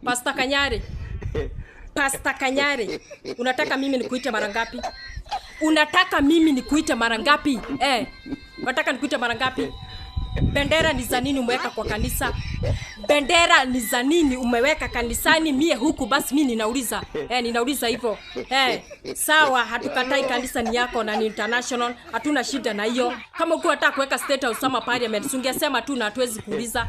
Pastor Kanyari. Pastor Kanyari. Unataka mimi nikuite mara ngapi? Unataka mimi nikuite mara ngapi? Unataka nikuite mara ngapi? Bendera ni za nini umeweka kwa kanisa? Bendera ni za nini umeweka kanisani? Mie huku basi mimi ninauliza. Ninauliza hivyo. Sawa, hatukatai kanisa ni yako na ni international. Hatuna shida na hiyo. Kama uko unataka kuweka State House ama Parliament, ungesema tu na hatuwezi kuuliza.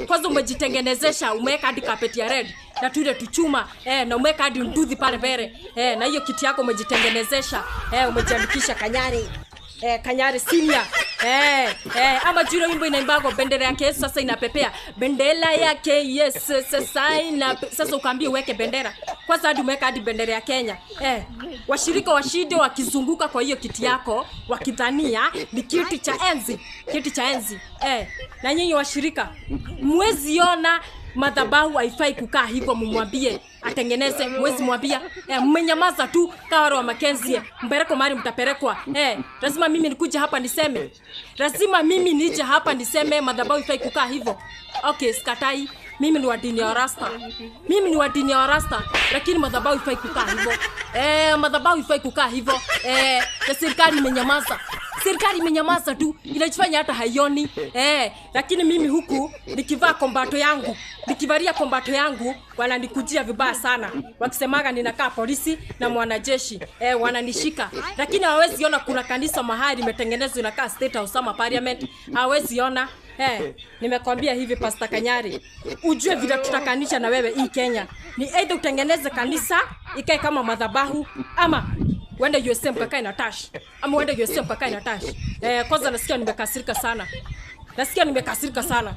Kwanza umejitengenezesha, umeweka hadi carpet ya red na tule tuchuma, na umeweka hadi nduthi pale mbele. Na hiyo kiti yako umejitengenezesha. Umejiandikisha Kanyari. Kanyari senior. Ama juro wimbo inaimbago bendera yake Yesu sasa inapepea. Bendera yake Yesu sasa sasa ukaambie uweke bendera. Kwanza hadi umeweka hadi bendera ya Kenya. Washirika washinde wakizunguka kwa hiyo kiti yako wakidhania ni kiti cha enzi. Kiti cha enzi. Na nyinyi washirika mwezi ona madhabahu haifai kukaa hivyo, mumwambie atengeneze. Mwezi mwambia mmenyamaza tu kawaro wa Makenzie, mbereko mari mtaperekwa. Lazima mimi nikuje hapa niseme, lazima mimi nije hapa niseme madhabahu haifai kukaa hivyo. Okay, sikatai, mimi ni wa dini ya Rasta. Mimi ni wa dini ya Rasta, lakini madhabahu haifai kukaa hivyo. Madhabahu haifai kukaa hivyo. Na serikali imenyamaza. Serikali imenyamaza tu, inajifanya hata haioni. Lakini mimi huku nikivaa kombato yangu, nikivalia kombato yangu, wananikujia vibaya sana. Wakisemaga ninakaa polisi na mwanajeshi. Wananishika. Lakini hawezi ona kuna kanisa mahali imetengenezwa inakaa State House ama Parliament. Hawezi ona. Nimekwambia hivi Pastor Kanyari, ujue vile tutakanisha na wewe hii Kenya. Ni either utengeneze kanisa ikae kama madhabahu, ama uende USA mkakae na Tash. Ama uende USA mkakae na Tash. Kwanza nasikia nimekasirika sana.